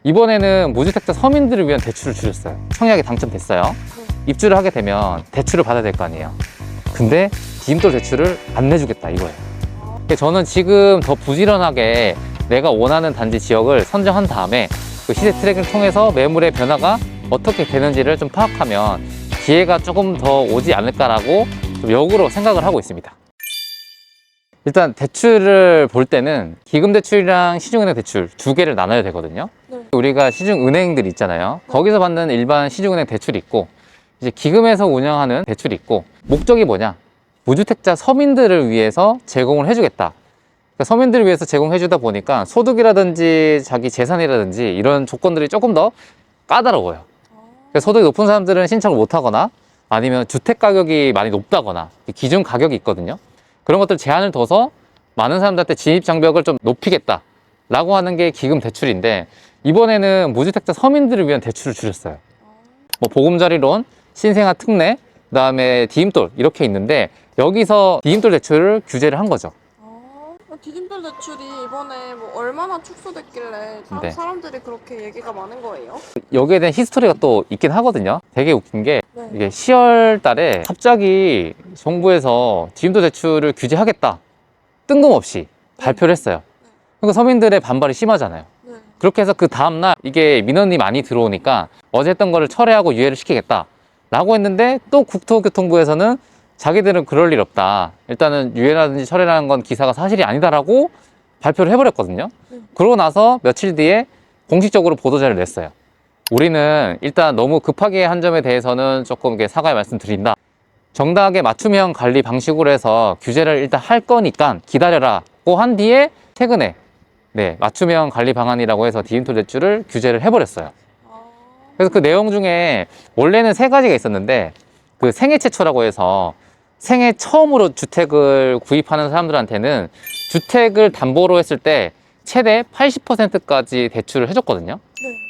이번에는 무주택자 서민들을 위한 대출을 줄였어요. 청약이 당첨됐어요. 입주를 하게 되면 대출을 받아야 될 거 아니에요. 근데 디딤돌 대출을 안 내주겠다 이거예요. 저는 지금 더 부지런하게 내가 원하는 단지 지역을 선정한 다음에 그 시세 트랙을 통해서 매물의 변화가 어떻게 되는지를 좀 파악하면 기회가 조금 더 오지 않을까라고 좀 역으로 생각을 하고 있습니다. 일단 대출을 볼 때는 기금대출이랑 시중은행 대출 두 개를 나눠야 되거든요. 우리가 시중은행들 있잖아요. 거기서 받는 일반 시중은행 대출이 있고 이제 기금에서 운영하는 대출이 있고, 목적이 뭐냐? 무주택자 서민들을 위해서 제공을 해주겠다. 그러니까 서민들을 위해서 제공해주다 보니까 소득이라든지 자기 재산이라든지 이런 조건들이 조금 더 까다로워요. 그래서 소득이 높은 사람들은 신청을 못하거나 아니면 주택 가격이 많이 높다거나 기준 가격이 있거든요. 그런 것들 제한을 둬서 많은 사람들한테 진입 장벽을 좀 높이겠다 라고 하는 게 기금 대출인데, 이번에는 무주택자 서민들을 위한 대출을 줄였어요. 뭐 보금자리론, 신생아 특례, 그 다음에 디딤돌 이렇게 있는데 여기서 디딤돌 대출을 규제를 한 거죠. 디딤돌 대출이 이번에 뭐 얼마나 축소됐길래 네. 사람들이 그렇게 얘기가 많은 거예요? 여기에 대한 히스토리가 또 있긴 하거든요. 되게 웃긴 게 네. 이게 10월 달에 갑자기 정부에서 디딤돌 대출을 규제하겠다 뜬금없이 발표를 했어요. 그러니까 서민들의 반발이 심하잖아요. 네. 그렇게 해서 그 다음날 이게 민원이 많이 들어오니까 어제 했던 거를 철회하고 유예를 시키겠다 라고 했는데, 또 국토교통부에서는 자기들은 그럴 일 없다, 일단은 유예라든지 철회라는 건 기사가 사실이 아니다라고 발표를 해버렸거든요. 그러고 나서 며칠 뒤에 공식적으로 보도자료를 냈어요. 우리는 일단 너무 급하게 한 점에 대해서는 조금 이렇게 사과의 말씀 드린다. 정당하게 맞춤형 관리 방식으로 해서 규제를 일단 할 거니까 기다려라고 한 뒤에 최근에 맞춤형 관리 방안이라고 해서 디딤돌 대출을 규제를 해버렸어요. 그래서 그 내용 중에 원래는 세 가지가 있었는데, 그 생애 최초라고 해서 생애 처음으로 주택을 구입하는 사람들한테는 주택을 담보로 했을 때 최대 80%까지 대출을 해줬거든요.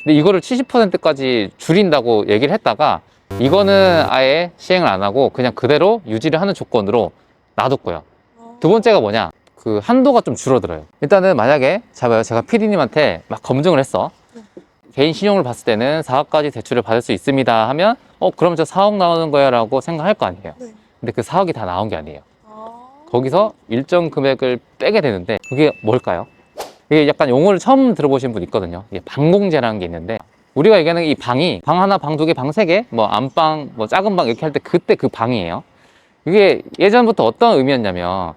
근데 이거를 70%까지 줄인다고 얘기를 했다가 이거는 아예 시행을 안 하고 그냥 그대로 유지를 하는 조건으로 놔뒀고요. 두 번째가 뭐냐? 그 한도가 좀 줄어들어요. 일단은 만약에 제가 PD님한테 막 검증을 했어. 개인 신용을 봤을 때는 4억까지 대출을 받을 수 있습니다 하면 그럼 저 4억 나오는 거야 라고 생각할 거 아니에요. 근데 그 4억이 다 나온 게 아니에요. 거기서 일정 금액을 빼게 되는데 그게 뭘까요? 이게 약간 용어를 처음 들어보신 분 있거든요. 이게 방공제라는 게 있는데, 우리가 얘기하는 이 방이 방 하나, 방 두 개, 방 세 개, 뭐 안방, 뭐 작은 방 이렇게 할 때 그때 그 방이에요. 이게 예전부터 어떤 의미였냐면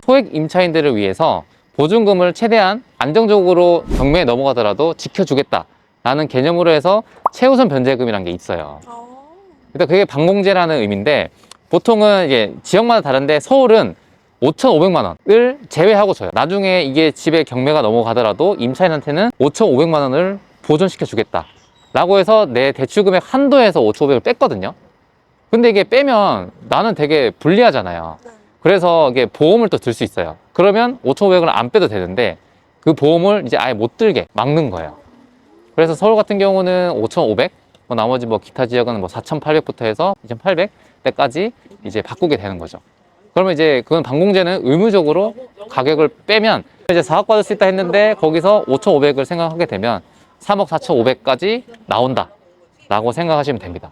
소액 임차인들을 위해서 보증금을 최대한 안정적으로 경매에 넘어가더라도 지켜주겠다라는 개념으로 해서 최우선 변제금이라는 게 있어요. 일단 그게 방공제라는 의미인데, 보통은 이게 지역마다 다른데 서울은 5,500만 원을 제외하고 줘요. 나중에 이게 집에 경매가 넘어가더라도 임차인한테는 5,500만 원을 보존시켜 주겠다 라고 해서 내 대출 금액 한도에서 5,500을 뺐거든요. 근데 이게 빼면 나는 되게 불리하잖아요. 그래서 이게 보험을 또 들 수 있어요. 그러면 5,500을 안 빼도 되는데 그 보험을 이제 아예 못 들게 막는 거예요. 그래서 서울 같은 경우는 5,500, 나머지 기타 지역은 4,800부터 해서 2,800대까지 이제 바꾸게 되는 거죠. 그러면 이제 그건 방공제는 의무적으로 가격을 빼면 이제 4억 받을 수 있다 했는데 거기서 5,500을 생각하게 되면 3억 4,500까지 나온다 라고 생각하시면 됩니다.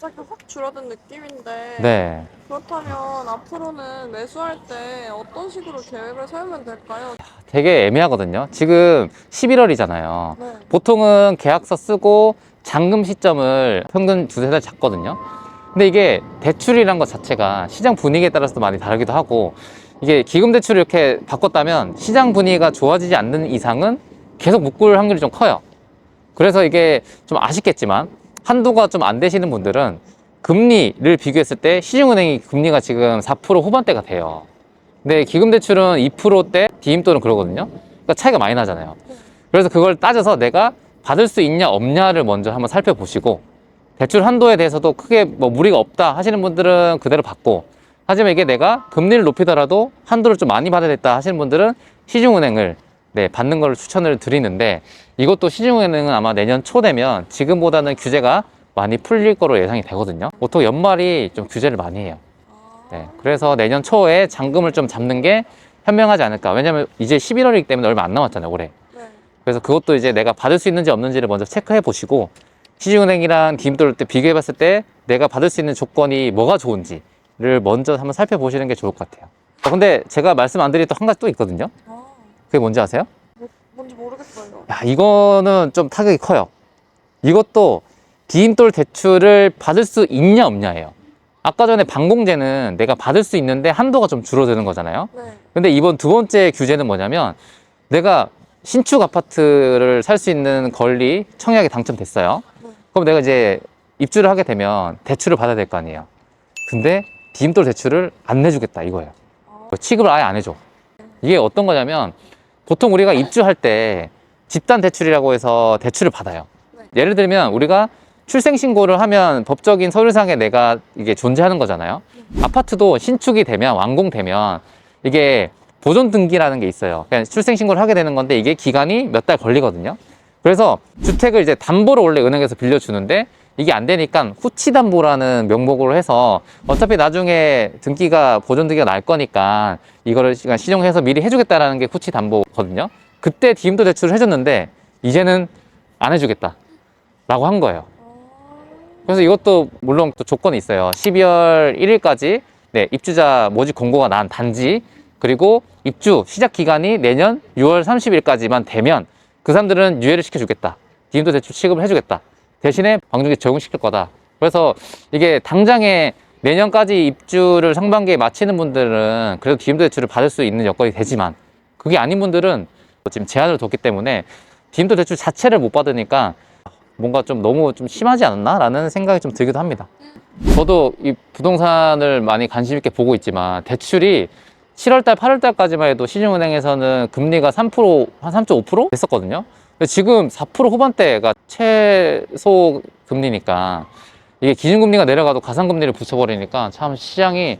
갑자기 확 줄어든 느낌인데 네. 그렇다면 앞으로는 매수할 때 어떤 식으로 계획을 세우면 될까요? 되게 애매하거든요. 지금 11월이잖아요. 네. 보통은 계약서 쓰고 잔금 시점을 평균 두세 달 잡거든요. 근데 이게 대출이란 것 자체가 시장 분위기에 따라서 많이 다르기도 하고, 이게 기금 대출을 이렇게 바꿨다면 시장 분위기가 좋아지지 않는 이상은 계속 묶을 확률이 좀 커요. 그래서 이게 좀 아쉽겠지만 한도가 좀 안 되시는 분들은 금리를 비교했을 때 시중은행이 금리가 지금 4% 후반대가 돼요. 근데 기금대출은 2%대, 디딤돌은 그러거든요. 그러니까 차이가 많이 나잖아요. 그래서 그걸 따져서 내가 받을 수 있냐 없냐를 먼저 한번 살펴보시고, 대출 한도에 대해서도 크게 무리가 없다 하시는 분들은 그대로 받고, 하지만 이게 내가 금리를 높이더라도 한도를 좀 많이 받아야 겠다 하시는 분들은 시중은행을 받는 걸 추천을 드리는데, 이것도 시중은행은 아마 내년 초 되면 지금보다는 규제가 많이 풀릴 거로 예상이 되거든요. 보통 연말이 좀 규제를 많이 해요. 그래서 내년 초에 잔금을 좀 잡는 게 현명하지 않을까. 왜냐면 이제 11월이기 때문에 얼마 안 남았잖아요, 올해. 그래서 그것도 이제 내가 받을 수 있는지 없는지를 먼저 체크해 보시고, 시중은행이랑 디임돌 때 비교해 봤을 때 내가 받을 수 있는 조건이 뭐가 좋은지를 먼저 한번 살펴보시는 게 좋을 것 같아요. 근데 제가 말씀 안 드린 또 한 가지 또 있거든요. 아, 그게 뭔지 아세요? 뭔지 모르겠어요. 야, 이거는 좀 타격이 커요. 이것도 디임돌 대출을 받을 수 있냐 없냐예요. 아까 전에 반공제는 내가 받을 수 있는데 한도가 좀 줄어드는 거잖아요. 네. 근데 이번 두 번째 규제는 뭐냐면, 내가 신축 아파트를 살 수 있는 권리 청약에 당첨됐어요. 네. 그럼 내가 이제 입주를 하게 되면 대출을 받아야 될 거 아니에요. 근데 디임돌 대출을 안 내주겠다 이거예요. 아, 취급을 아예 안 해줘. 이게 어떤 거냐면, 보통 우리가 입주할 때 집단 대출이라고 해서 대출을 받아요. 네. 예를 들면 우리가 출생신고를 하면 법적인 서류상에 내가 이게 존재하는 거잖아요. 아파트도 신축이 되면, 완공되면 이게 보존 등기라는 게 있어요. 그냥 출생신고를 하게 되는 건데 이게 기간이 몇 달 걸리거든요. 그래서 주택을 이제 담보로 원래 은행에서 빌려주는데 이게 안 되니까 후치담보라는 명목으로 해서 어차피 나중에 등기가, 보존 등기가 날 거니까 이거를 신용해서 미리 해주겠다라는 게 후치담보거든요. 그때 디임도 대출을 해줬는데 이제는 안 해주겠다 라고 한 거예요. 그래서 이것도 물론 또 조건이 있어요. 12월 1일까지 입주자 모집 공고가 난 단지, 그리고 입주 시작 기간이 내년 6월 30일까지만 되면 그 사람들은 유예를 시켜주겠다. 디임도 대출 취급을 해주겠다. 대신에 방중기 적용시킬 거다. 그래서 이게 당장에 내년까지 입주를 상반기에 마치는 분들은 그래도 디임도 대출을 받을 수 있는 여건이 되지만, 그게 아닌 분들은 지금 제한을 뒀기 때문에 디임도 대출 자체를 못 받으니까 뭔가 좀 너무 좀 심하지 않나? 라는 생각이 좀 들기도 합니다. 저도 이 부동산을 많이 관심 있게 보고 있지만, 대출이 7월달, 8월달까지만 해도 시중은행에서는 금리가 3%, 한 3.5% 됐었거든요. 근데 지금 4% 후반대가 최소 금리니까, 이게 기준금리가 내려가도 가상금리를 붙여버리니까 참 시장이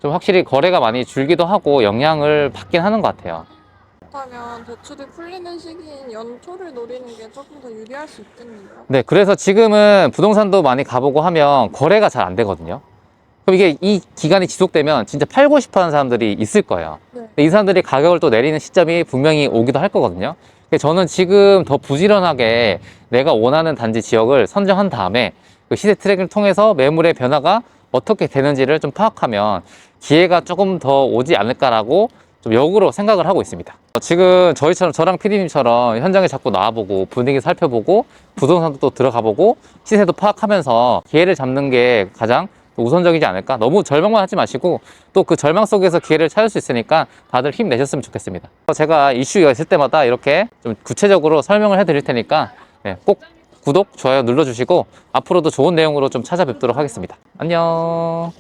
좀 확실히 거래가 많이 줄기도 하고 영향을 받긴 하는 것 같아요. 그렇다면 대출이 풀리는 시기인 연초를 노리는 게 조금 더 유리할 수 있겠네요. 네, 그래서 지금은 부동산도 많이 가보고 하면 거래가 잘 안 되거든요. 그럼 이게 이 기간이 지속되면 진짜 팔고 싶어 하는 사람들이 있을 거예요. 네. 근데 이 사람들이 가격을 또 내리는 시점이 분명히 오기도 할 거거든요. 그래서 저는 지금 더 부지런하게 내가 원하는 단지 지역을 선정한 다음에 그 시세 트랙을 통해서 매물의 변화가 어떻게 되는지를 좀 파악하면 기회가 조금 더 오지 않을까라고 좀 역으로 생각을 하고 있습니다. 지금 저랑 피디님처럼 현장에 자꾸 나와보고 분위기 살펴보고 부동산도 또 들어가보고 시세도 파악하면서 기회를 잡는 게 가장 우선적이지 않을까. 너무 절망만 하지 마시고 또 그 절망 속에서 기회를 찾을 수 있으니까 다들 힘내셨으면 좋겠습니다. 제가 이슈가 있을 때마다 이렇게 좀 구체적으로 설명을 해드릴 테니까 꼭 구독, 좋아요 눌러주시고 앞으로도 좋은 내용으로 좀 찾아뵙도록 하겠습니다. 안녕.